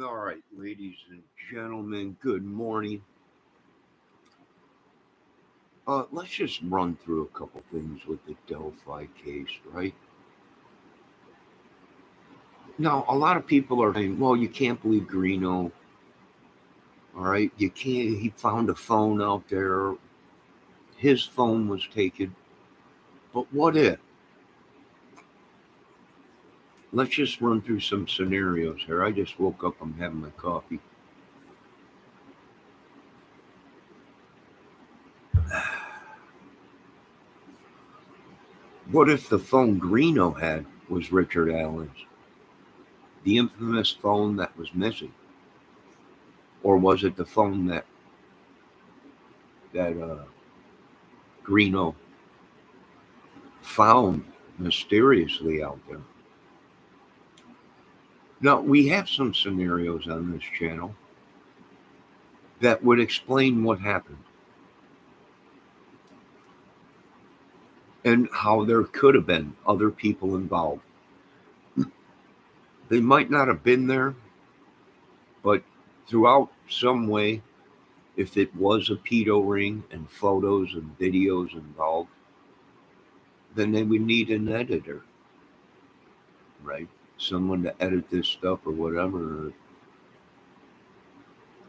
All right, ladies and gentlemen, good morning. Let's just run through a couple things with the Delphi case, right? Now, a lot of people are saying, well, you can't believe Greeno, all right? You can't, he found a phone out there. His phone was taken. But what if? Let's just run through some scenarios here. I just woke up, I'm having my coffee. What if the phone Greeno had was Richard Allen's? The infamous phone that was missing? Or was it the phone that Greeno found mysteriously out there? Now, we have some scenarios on this channel that would explain what happened and how there could have been other people involved. They might not have been there, but throughout some way, if it was a pedo ring and photos and videos involved, then they would need an editor, right? Someone to edit this stuff or whatever. Or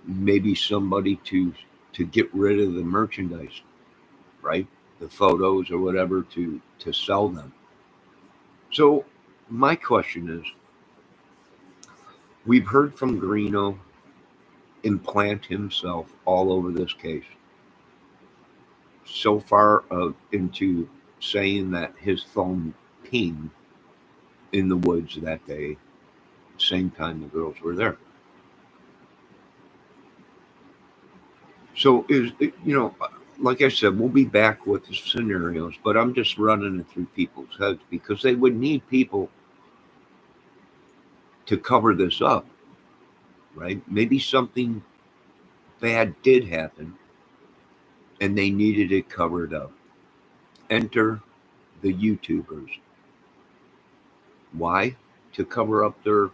maybe somebody to get rid of the merchandise, right? The photos or whatever to sell them. So my question is, we've heard from Greeno implant himself all over this case. So far into saying that his phone pinged in the woods that day, same time the girls were there. So like I said, we'll be back with the scenarios, but I'm just running it through people's heads because they would need people to cover this up, right? Maybe something bad did happen and they needed it covered up. Enter the YouTubers. Why? To cover up their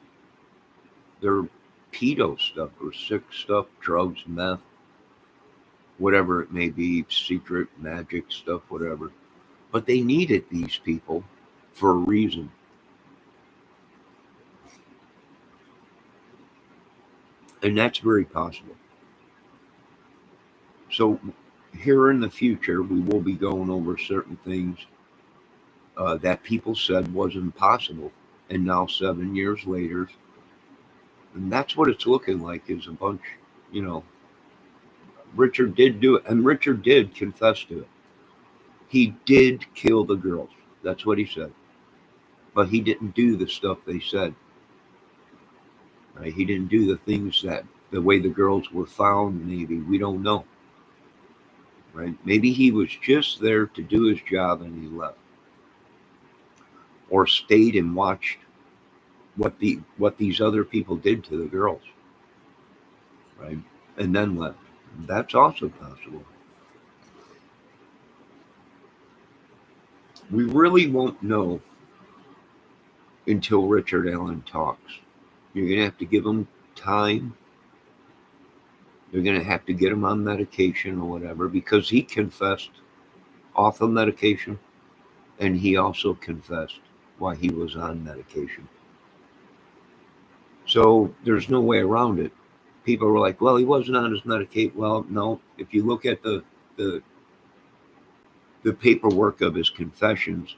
pedo stuff or sick stuff, drugs, meth, whatever it may be, secret magic stuff, whatever. But they needed these people for a reason. And that's very possible. So here in the future, we will be going over certain things that people said was impossible. And now 7 years later, and that's what it's looking like is a bunch, you know, Richard did do it. And Richard did confess to it. He did kill the girls. That's what he said. But he didn't do the stuff they said. Right? He didn't do the things that the way the girls were found, maybe. We don't know. Right? Maybe he was just there to do his job and he left. Or stayed and watched what these other people did to the girls. Right? And then left. That's also possible. We really won't know until Richard Allen talks. You're going to have to give him time. You're going to have to get him on medication or whatever because he confessed off of medication and he also confessed why he was on medication. So there's no way around it. People were like, well, he wasn't on his medication. Well, no. If you look at the paperwork of his confessions,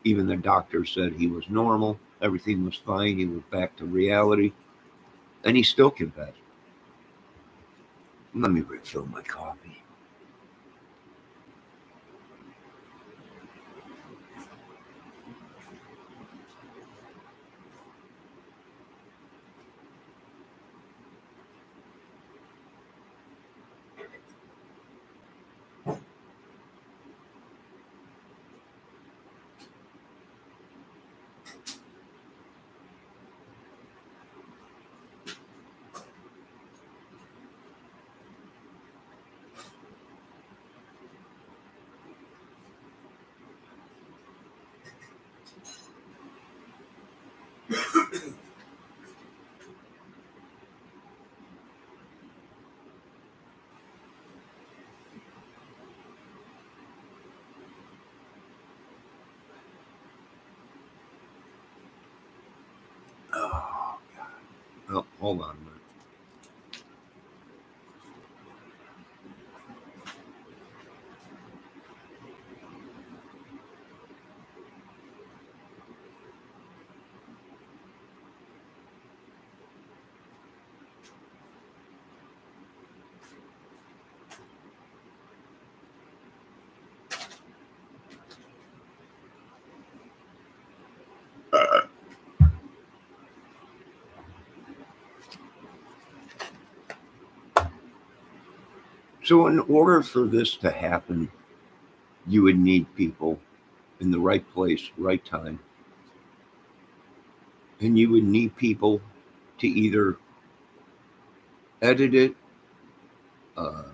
even the doctor said he was normal. Everything was fine. He was back to reality. And he still confessed. Let me refill my coffee. Hold on a minute. So, in order for this to happen, you would need people in the right place, right time, and you would need people to either edit it, uh,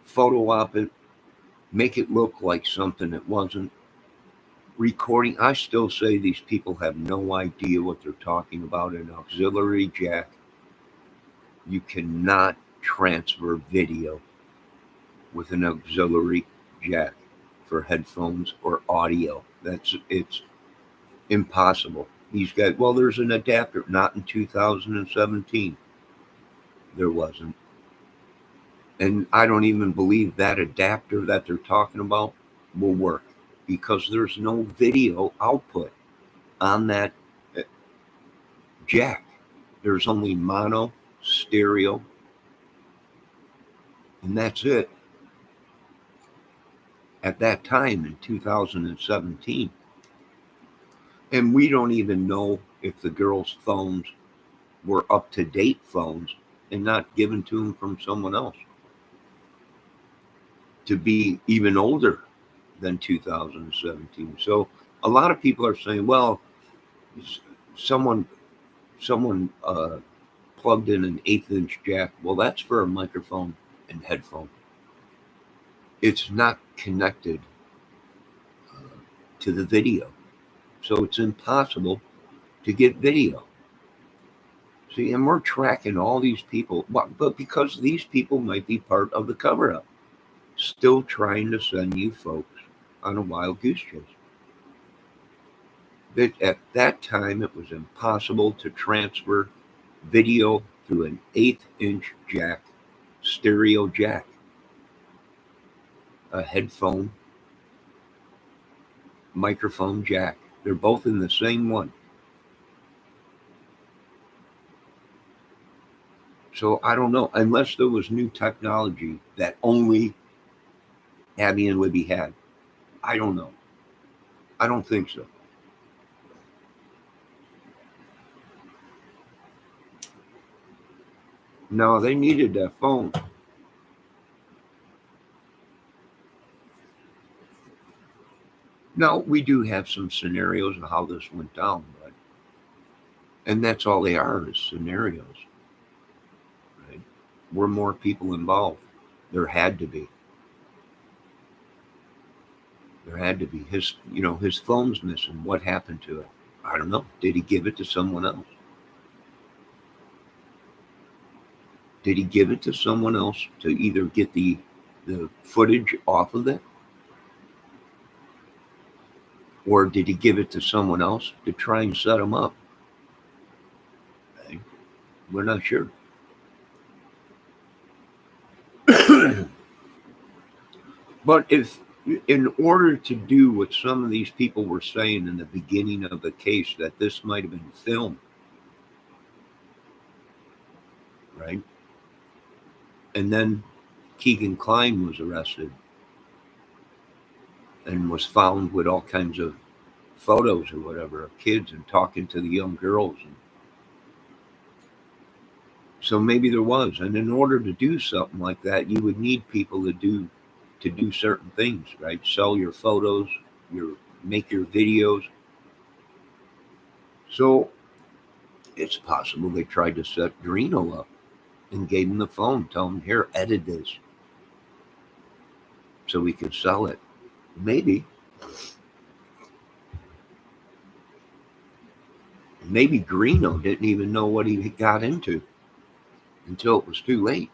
photo op it, make it look like something it wasn't. Recording, I still say these people have no idea what they're talking about. An auxiliary jack, you cannot transfer video with an auxiliary jack for headphones or audio. It's impossible. These guys, well, there's an adapter. Not in 2017. There wasn't. And I don't even believe that adapter that they're talking about will work because there's no video output on that uh, jack. There's only mono, stereo, and that's it at that time in 2017. And we don't even know if the girls' phones were up to date phones and not given to them from someone else to be even older than 2017. So a lot of people are saying, well, someone someone plugged in an eighth inch jack. Well, that's for a microphone and headphone. It's not connected to the video. So it's impossible to get video. See, and we're tracking all these people, but because these people might be part of the cover up, still trying to send you folks on a wild goose chase. That at that time, it was impossible to transfer video through an eighth inch jack, stereo jack, a headphone, microphone jack. They're both in the same one. So I don't know, unless there was new technology that only Abby and Libby had. I don't know. I don't think so. No, they needed that phone. No, we do have some scenarios of how this went down, but and that's all they are is scenarios, right? Were more people involved. There had to be. There had to be. His phone's missing. What happened to it? I don't know. Did he give it to someone else? Did he give it to someone else to either get the footage off of it, or did he give it to someone else to try and set him up? Okay. We're not sure. But if, in order to do what some of these people were saying in the beginning of the case, that this might have been filmed, right? And then Keegan Klein was arrested and was found with all kinds of photos or whatever of kids and talking to the young girls. And so maybe there was. And in order to do something like that, you would need people to do certain things, right? Sell your photos, make your videos. So it's possible they tried to set Greeno up and gave him the phone, tell him, here, edit this so we can sell it. Maybe. Maybe Greeno didn't even know what he got into until it was too late.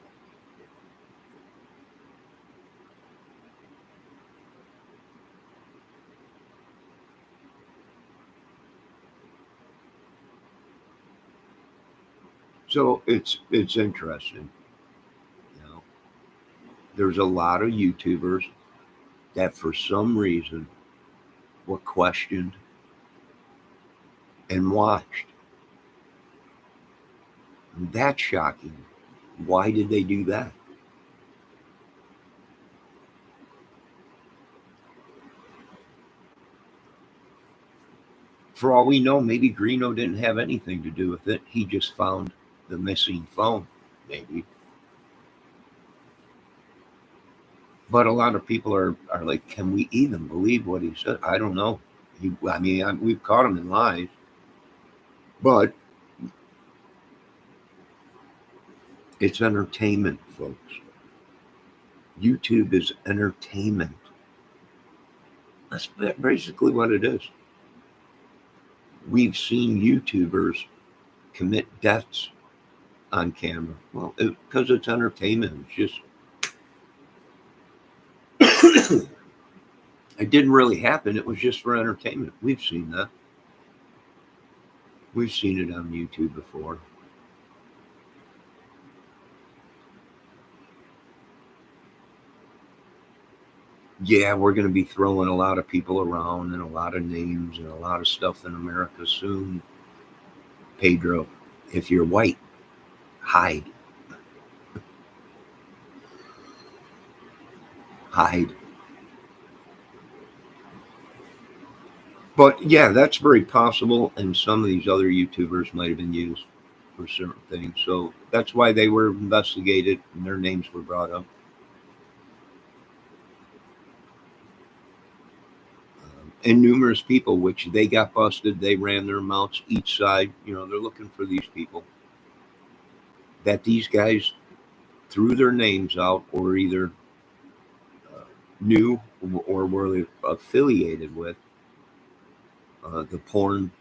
So it's interesting. You know, there's a lot of YouTubers that for some reason were questioned and watched. That's shocking. Why did they do that? For all we know, maybe Greeno didn't have anything to do with it. He just found the missing phone, maybe. But a lot of people are like, can we even believe what he said? I don't know. We've caught him in lies, but it's entertainment, folks. YouTube is entertainment. That's basically what it is. We've seen YouTubers commit deaths on camera. Well, because it's entertainment. It's just, it didn't really happen. It was just for entertainment. We've seen that. We've seen it on YouTube before. Yeah, we're going to be throwing a lot of people around and a lot of names and a lot of stuff in America soon. Pedro, if you're white, hide. Hide. But yeah, that's very possible. And some of these other YouTubers might have been used for certain things. So that's why they were investigated and their names were brought up. And numerous people, which they got busted, they ran their mouths each side. They're looking for these people that these guys threw their names out or either knew or were affiliated with the porn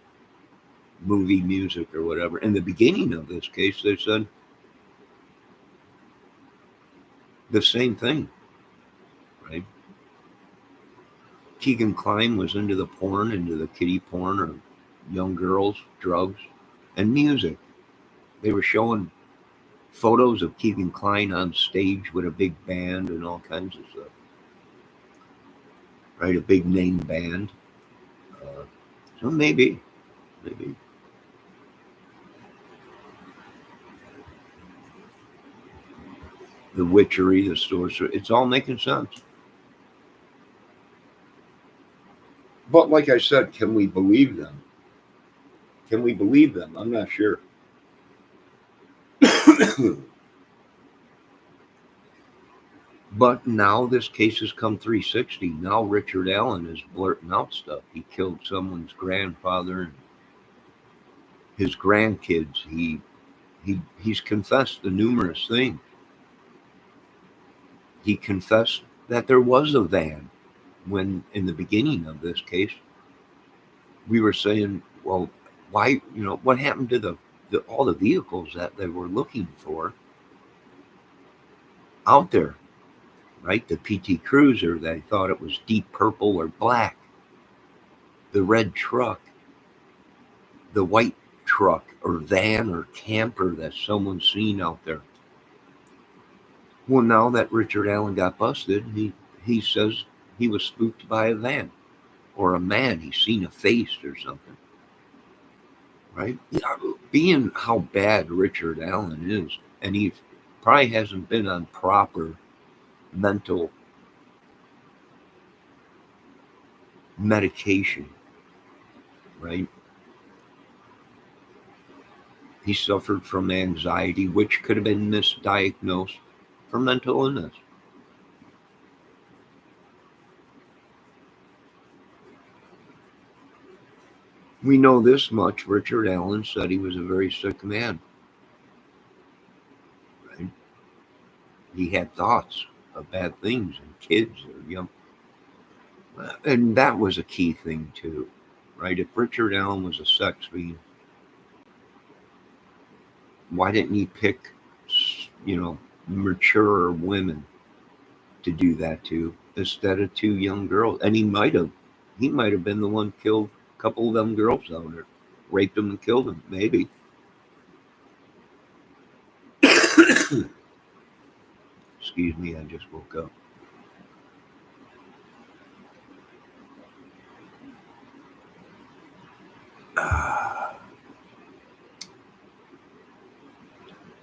movie music or whatever. In the beginning of this case, they said the same thing, right? Keegan Klein was into the porn, into the kiddie porn or young girls, drugs, and music. They were showing photos of Keegan Klein on stage with a big band and all kinds of stuff, right? A big name band. Uh, so maybe the witchery, the sorcery, it's all making sense. But like I said, can we believe them? Can we believe them? I'm not sure. But now this case has come 360. Now Richard Allen is blurting out stuff. He killed someone's grandfather and his grandkids. He's confessed to numerous things. He confessed that there was a van when in the beginning of this case we were saying, well, why, what happened to all the vehicles that they were looking for out there, right? The PT Cruiser, they thought it was deep purple or black. The red truck, the white truck or van or camper that someone's seen out there. Well, now that Richard Allen got busted, he says he was spooked by a van or a man. He's seen a face or something, right? Yeah, being how bad Richard Allen is, and he probably hasn't been on proper mental medication, right? He suffered from anxiety, which could have been misdiagnosed for mental illness. We know this much. Richard Allen said he was a very sick man, right? He had thoughts of bad things and kids or young. And that was a key thing too, right? If Richard Allen was a sex fiend, why didn't he pick, mature women to do that to instead of two young girls? And he might have been the one killed a couple of them girls out there, raped them and killed them, maybe. Excuse me, I just woke up.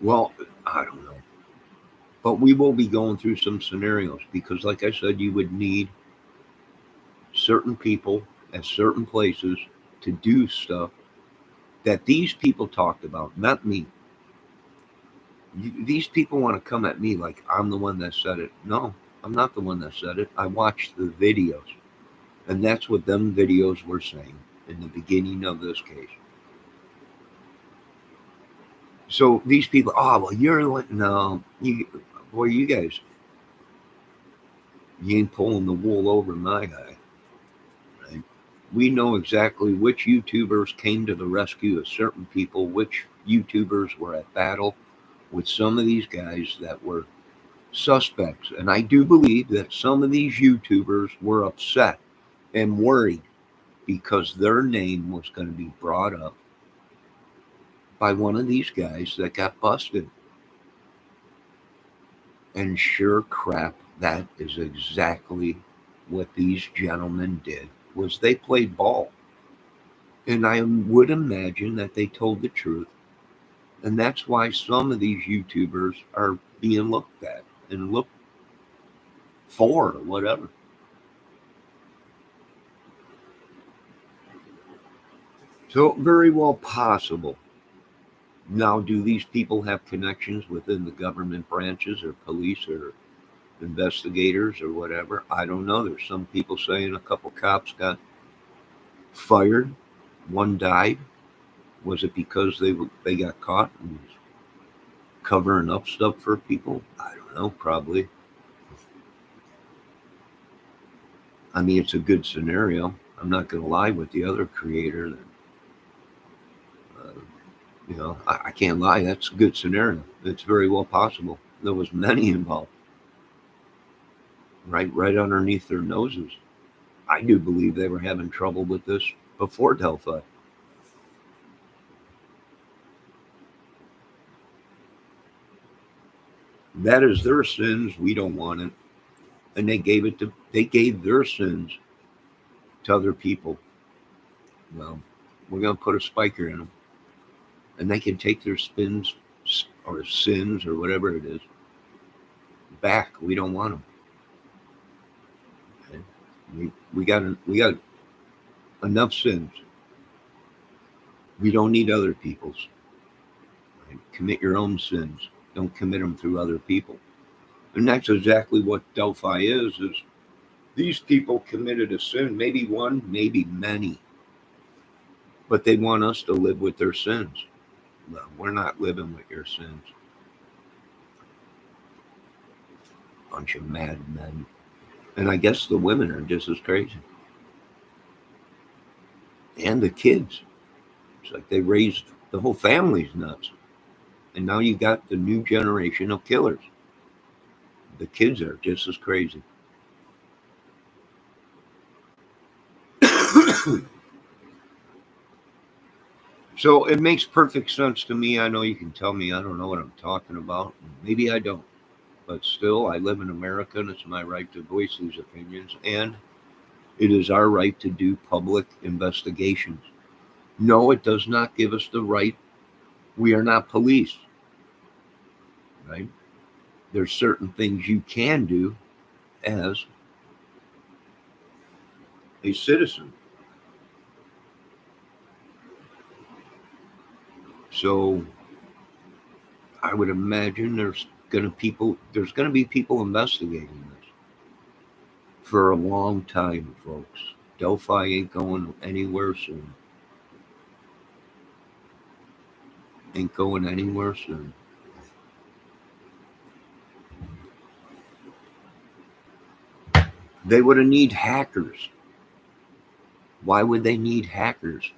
Well, I don't know. But we will be going through some scenarios because, like I said, you would need certain people at certain places to do stuff that these people talked about, not me. These people want to come at me like I'm the one that said it. No, I'm not the one that said it. I watched the videos, and that's what them videos were saying in the beginning of this case. So these people, oh well, you're like, no, boy, you guys, you ain't pulling the wool over my eye. Right? We know exactly which YouTubers came to the rescue of certain people, which YouTubers were at battle with some of these guys that were suspects. And I do believe that some of these YouTubers were upset and worried because their name was going to be brought up by one of these guys that got busted. And sure crap, that is exactly what these gentlemen did was they played ball. And I would imagine that they told the truth. And that's why some of these YouTubers are being looked at and looked for or whatever. So very well possible. Now, do these people have connections within the government branches or police or investigators or whatever? I don't know. There's some people saying a couple cops got fired, one died. Was it because they got caught and was covering up stuff for people? I don't know. Probably. I mean, it's a good scenario. I'm not going to lie with the other creator. Uh, I can't lie. That's a good scenario. It's very well possible. There was many involved, right underneath their noses. I do believe they were having trouble with this before Delphi. That is their sins. We don't want it, and they gave their sins to other people. Well, we're going to put a spiker in them, and they can take their spins or sins or whatever it is back. We don't want them. Okay? We got enough sins. We don't need other people's. Right? Commit your own sins. Don't commit them through other people. And that's exactly what Delphi is these people committed a sin, maybe one, maybe many, but they want us to live with their sins. Well, we're not living with your sins. Bunch of madmen. And I guess the women are just as crazy. And the kids. It's like they raised the whole family's nuts. And now you got the new generation of killers. The kids are just as crazy. So it makes perfect sense to me. I know you can tell me I don't know what I'm talking about. Maybe I don't. But still, I live in America and it's my right to voice these opinions. And it is our right to do public investigations. No, it does not give us the right. We are not police, right? There's certain things you can do as a citizen. So I would imagine there's going to be people investigating this for a long time, folks. Delphi ain't going anywhere soon. Ain't going anywhere soon. They would have need hackers. Why would they need hackers?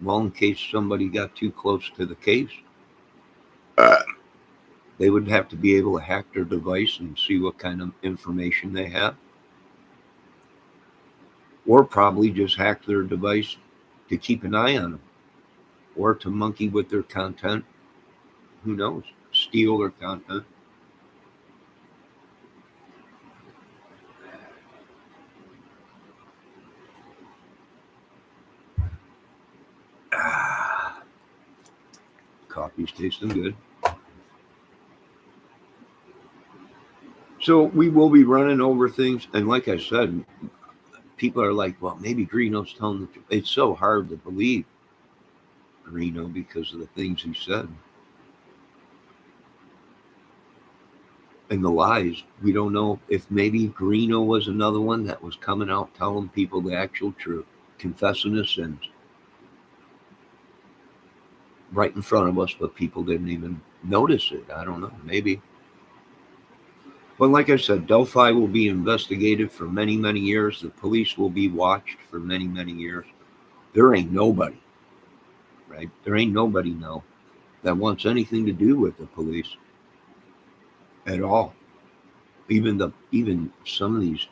Well, in case somebody got too close to the case, they would have to be able to hack their device and see what kind of information they have, or probably just hack their device to keep an eye on them, or to monkey with their content. Who knows? Steal their content. Coffee's tasting good. So we will be running over things. And like I said, people are like, well, maybe Greeno's telling the truth. It's so hard to believe Greeno because of the things he said. And the lies. We don't know if maybe Greeno was another one that was coming out telling people the actual truth, confessing his sins right in front of us, but people didn't even notice it. I don't know, maybe. But like I said, Delphi will be investigated for many, many years. The police will be watched for many, many years. There ain't nobody, right? There ain't nobody now that wants anything to do with the police at all. Even some of these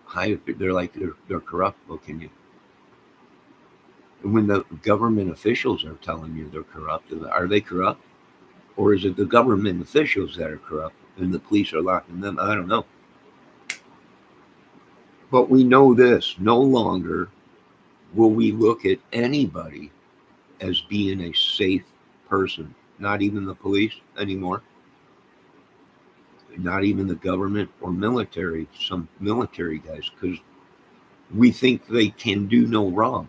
high, they're like they're corrupt. Well, can you? When the government officials are telling you they're corrupt, are they corrupt, or is it the government officials that are corrupt and the police are locking them? I don't know. But we know this: no longer will we look at anybody as being a safe person. Not even the police anymore. Not even the government or military. Some military guys, because we think they can do no wrong.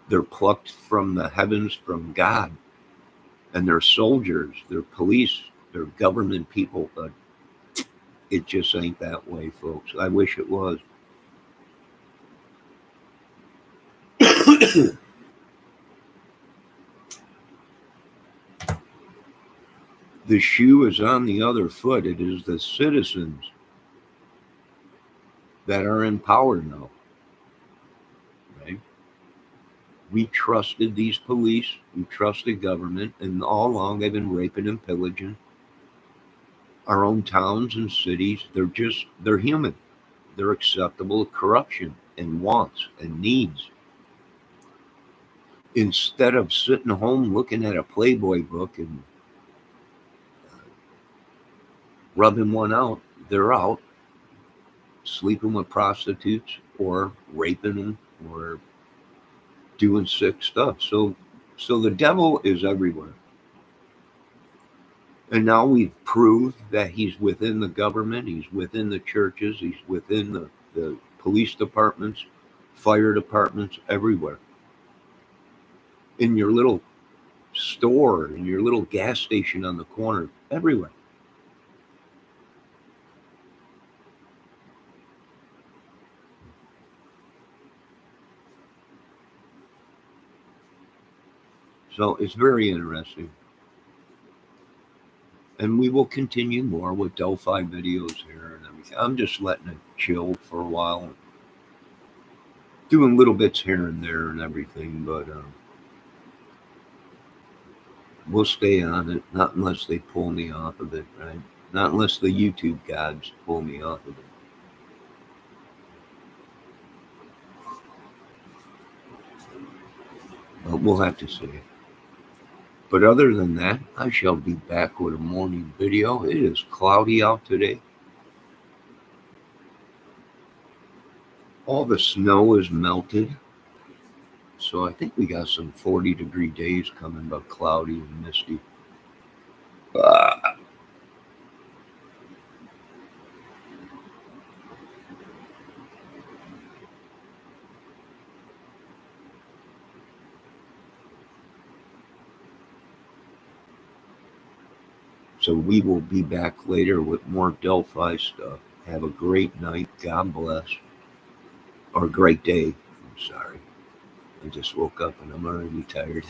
They're plucked from the heavens from God, and they're soldiers, they're police, they're government people. But it just ain't that way, folks. I wish it was. The shoe is on the other foot. It is the citizens that are in power now, right? We trusted these police, we trusted government, and all along they've been raping and pillaging our own towns and cities. They're human. They're acceptable to corruption and wants and needs. Instead of sitting home looking at a Playboy book and rubbing one out, they're out sleeping with prostitutes or raping them or doing sick stuff. So the devil is everywhere. And now we've proved that he's within the government, he's within the churches, he's within the police departments, fire departments, everywhere. In your little store, in your little gas station on the corner, everywhere. So it's very interesting. And we will continue more with Delphi videos here and everything. I'm just letting it chill for a while, doing little bits here and there and everything, but we'll stay on it, not unless they pull me off of it, right? Not unless the YouTube gods pull me off of it. But we'll have to see. But other than that, I shall be back with a morning video. It is cloudy out today. All the snow is melted. So I think we got some 40-degree days coming, but cloudy and misty. So we will be back later with more Delphi stuff. Have a great night. God bless. Or a great day. I'm sorry. I just woke up and I'm already tired.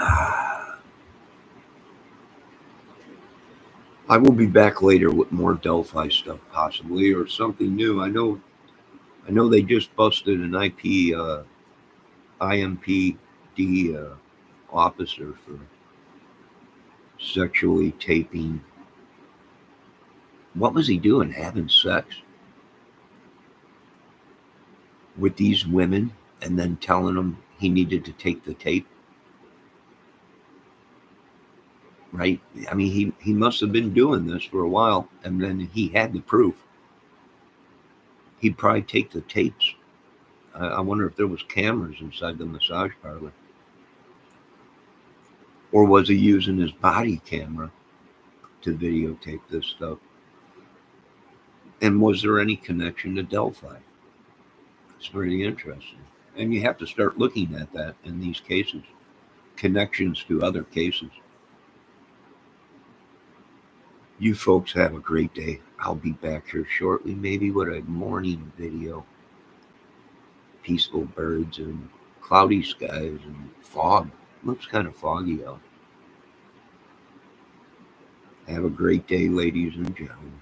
I will be back later with more Delphi stuff, possibly, or something new. I know they just busted an IMPD officer for sexually taping. What was he doing? Having sex with these women and then telling them he needed to take the tape? Right? I mean, he must have been doing this for a while, and then he had the proof. He'd probably take the tapes. I wonder if there was cameras inside the massage parlor. Or was he using his body camera to videotape this stuff? And was there any connection to Delphi? It's very interesting. And you have to start looking at that in these cases, connections to other cases. You folks have a great day. I'll be back here shortly, maybe with a morning video. Peaceful birds and cloudy skies and fog. Looks kind of foggy out. Have a great day, ladies and gentlemen.